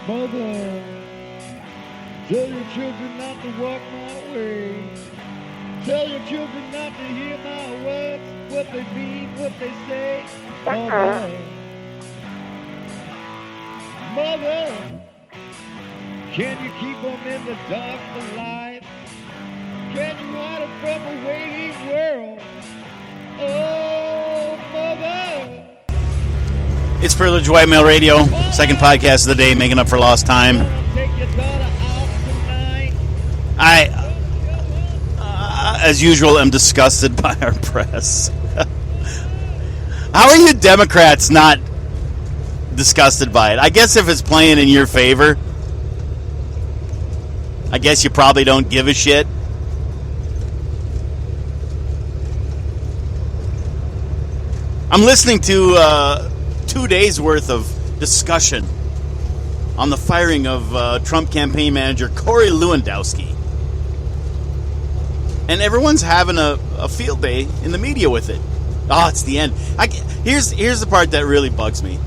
Mother, tell your children not to walk my way. Tell your children not to hear my words, what they mean, what they say. Mother, can you keep them in the dark for life? Can you hide them from a waiting world? Oh, Mother. It's Privileged White Male Radio, second podcast of the day, making up for lost time. I, as usual, am disgusted by our press. How are you Democrats not disgusted by it? I guess if it's playing in your favor, I guess you probably don't give a shit. I'm listening to 2 days worth of discussion on the firing of Trump campaign manager Corey Lewendowski. And everyone's having a field day in the media with it. Oh, it's the end. Here's the part that really bugs me.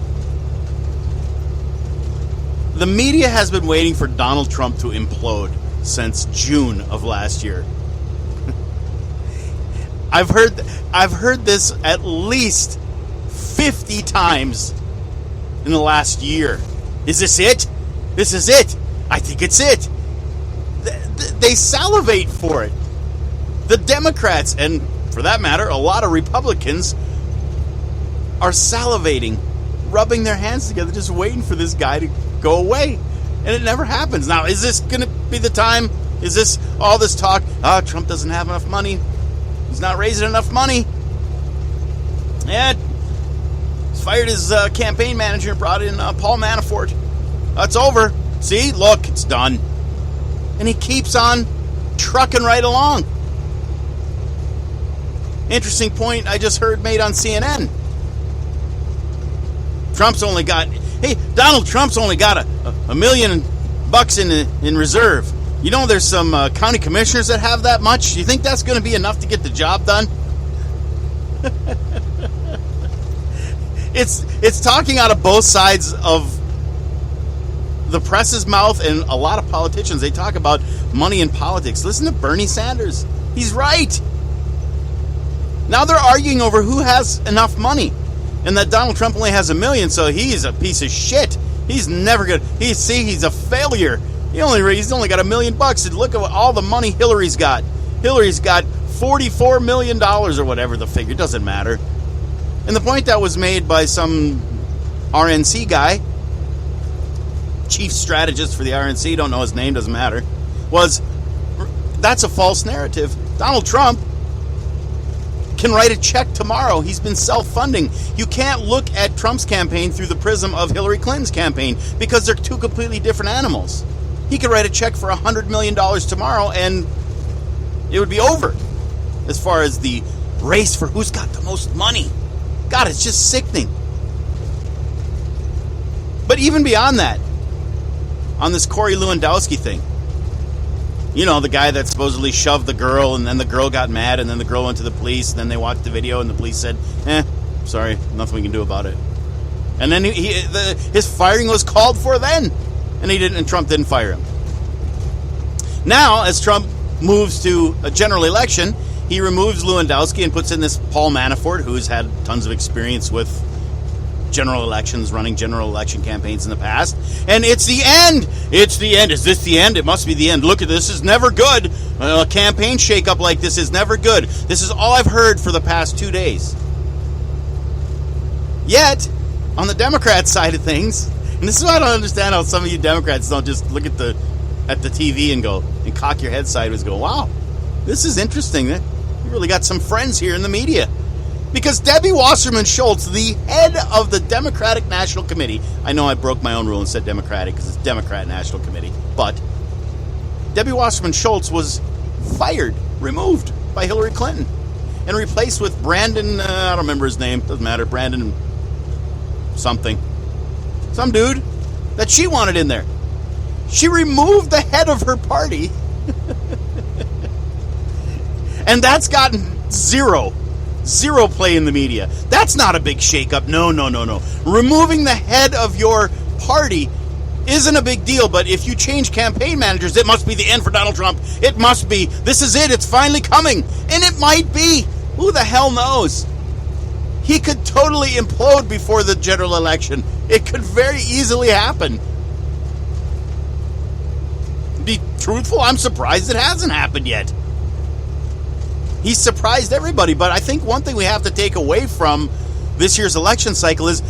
The media has been waiting for Donald Trump to implode since June of last year. I've heard this at least 50 times in the last year. Is this it? This is it. I think it's it. They salivate for it. The Democrats, and for that matter, a lot of Republicans, are salivating, rubbing their hands together, just waiting for this guy to go away. And it never happens. Now, is this going to be the time? Is this all this talk? Trump doesn't have enough money. He's not raising enough money. Yeah, he's fired his campaign manager and brought in Paul Manafort. It's over. See, look, it's done. And he keeps on trucking right along. Interesting point I just heard made on CNN. Donald Trump's only got a million bucks in reserve. You know, there's some county commissioners that have that much. Do you think that's going to be enough to get the job done? It's talking out of both sides of the press's mouth, and a lot of politicians, they talk about money in politics. Listen to Bernie Sanders. He's right. Now they're arguing over who has enough money, and that Donald Trump only has $1 million, so he's a piece of shit. He's never good. He's a failure. He's only got $1 million. And look at all the money Hillary's got. Hillary's got $44 million or whatever the figure. Doesn't matter. And the point that was made by some RNC guy, chief strategist for the RNC, don't know his name, doesn't matter, was that's a false narrative. Donald Trump can write a check tomorrow. He's been self-funding. You can't look at Trump's campaign through the prism of Hillary Clinton's campaign because they're two completely different animals. He could write a check for $100 million tomorrow and it would be over as far as the race for who's got the most money. God, it's just sickening. But even beyond that, on this Corey Lewendowski thing, you know, the guy that supposedly shoved the girl, and then the girl got mad, and then the girl went to the police, and then they watched the video, and the police said, sorry, nothing we can do about it. And then his firing was called for then, and Trump didn't fire him. Now, as Trump moves to a general election, he removes Lewandowski and puts in this Paul Manafort, who's had tons of experience with general elections, running general election campaigns in the past. And it's the end. It's the end. Is this the end? It must be the end. Look at this. This is never good. A campaign shakeup like this is never good. This is all I've heard for the past 2 days. Yet, on the Democrat side of things, and this is why I don't understand how some of you Democrats don't just look at the TV and cock your head sideways and go, wow, this is interesting. You really got some friends here in the media. Because Debbie Wasserman Shultz, the head of the Democratic National Committee, I know I broke my own rule and said Democratic because it's Democrat National Committee, but Debbie Wasserman Shultz was fired, removed by Hillary Clinton, and replaced with Brandon, I don't remember his name, doesn't matter, Brandon something. Some dude that she wanted in there. She removed the head of her party, and that's gotten zero play in the media. That's not a big shakeup. No. Removing the head of your party isn't a big deal, but if you change campaign managers, it must be the end for Donald Trump. It must be. This is it. It's finally coming. And it might be. Who the hell knows? He could totally implode before the general election. It could very easily happen. To be truthful, I'm surprised it hasn't happened yet. He's surprised everybody, but I think one thing we have to take away from this year's election cycle is,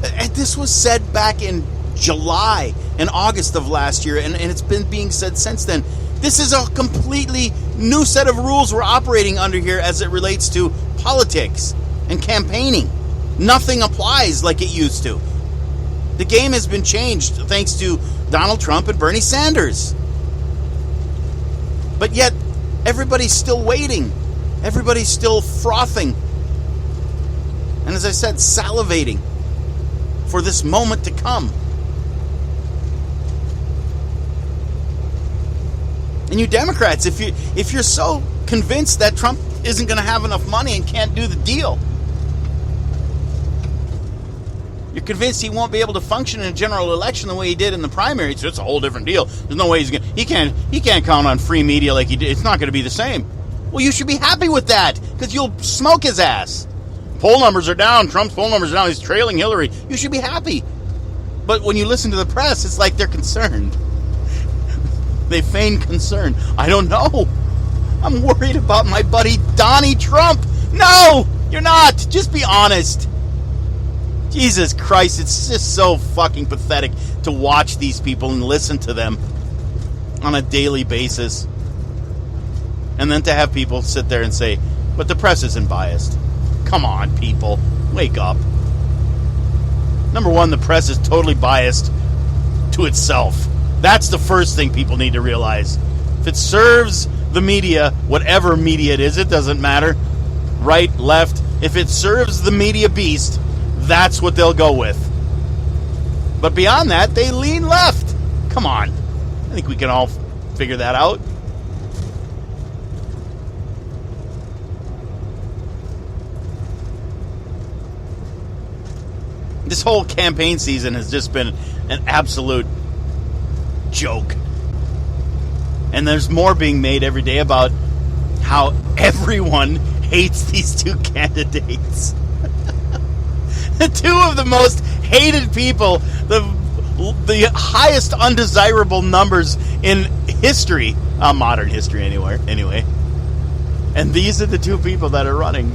and this was said back in July and August of last year, and it's been being said since then, this is a completely new set of rules we're operating under here as it relates to politics and campaigning. Nothing applies like it used to. The game has been changed thanks to Donald Trump and Bernie Sanders. But yet, everybody's still waiting. Everybody's still frothing. And as I said, salivating for this moment to come. And you Democrats, if you're so convinced that Trump isn't going to have enough money and can't do the deal, you're convinced he won't be able to function in a general election the way he did in the primary. It's a whole different deal. There's no way he can't count on free media like he did. It's not going to be the same. Well, you should be happy with that, because you'll smoke his ass. Poll numbers are down. Trump's poll numbers are down. He's trailing Hillary. You should be happy. But when you listen to the press, it's like they're concerned. They feign concern. I don't know. I'm worried about my buddy Donnie Trump. No, you're not. Just be honest. Jesus Christ, it's just so fucking pathetic to watch these people and listen to them on a daily basis. And then to have people sit there and say, but the press isn't biased. Come on, people. Wake up. Number one, the press is totally biased to itself. That's the first thing people need to realize. If it serves the media, whatever media it is, it doesn't matter. Right, left. If it serves the media beast, that's what they'll go with. But beyond that, they lean left. Come on. I think we can all figure that out. This whole campaign season has just been an absolute joke. And there's more being made every day about how everyone hates these two candidates. The two of the most hated people, the highest undesirable numbers in history, modern history anyway. And these are the two people that are running.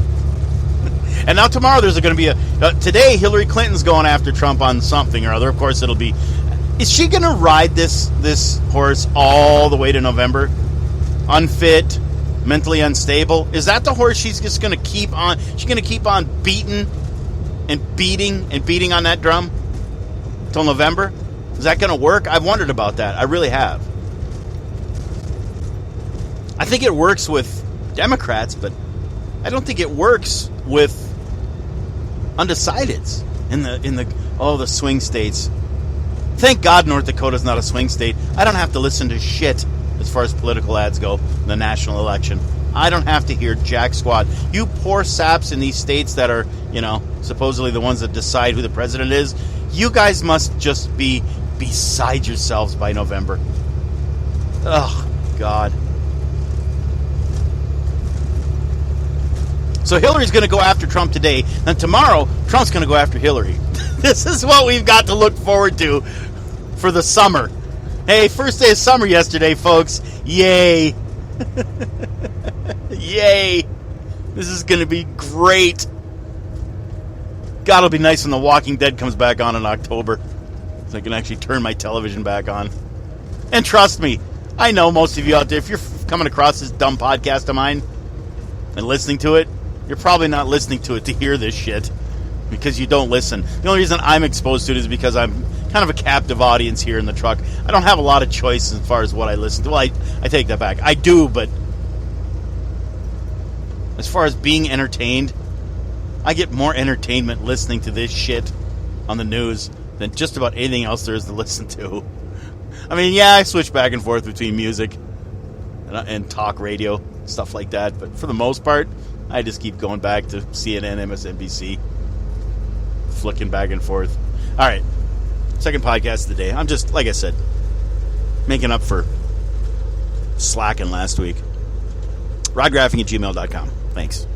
And now tomorrow there's going to be today Hillary Clinton's going after Trump on something or other. Of course it'll be, is she going to ride this horse all the way to November? Unfit, mentally unstable? Is that the horse she's just going to keep on? She's going to keep on beating on that drum till November? Is that going to work? I've wondered about that. I really have. I think it works with Democrats, but I don't think it works with undecideds in the swing states. Thank God North Dakota's not a swing state. I don't have to listen to shit as far as political ads go in the national election. I don't have to hear jack squat. You poor saps in these states that are, supposedly the ones that decide who the president is, you guys must just be beside yourselves by November. Oh, God. So Hillary's going to go after Trump today, and tomorrow, Trump's going to go after Hillary. This is what we've got to look forward to for the summer. Hey, first day of summer yesterday, folks. Yay. Yay. This is going to be great. God, it'll be nice when The Walking Dead comes back on in October, so I can actually turn my television back on. And trust me, I know most of you out there, if you're coming across this dumb podcast of mine and listening to it, you're probably not listening to it to hear this shit, because you don't listen. The only reason I'm exposed to it is because I'm kind of a captive audience here in the truck. I don't have a lot of choice as far as what I listen to. Well, I take that back. I do, but as far as being entertained, I get more entertainment listening to this shit on the news than just about anything else there is to listen to. I mean, yeah, I switch back and forth between music and talk radio, stuff like that, but for the most part, I just keep going back to CNN, MSNBC, flicking back and forth. All right. Second podcast of the day. I'm just, like I said, making up for slacking last week. rodgraphing@gmail.com. Thanks.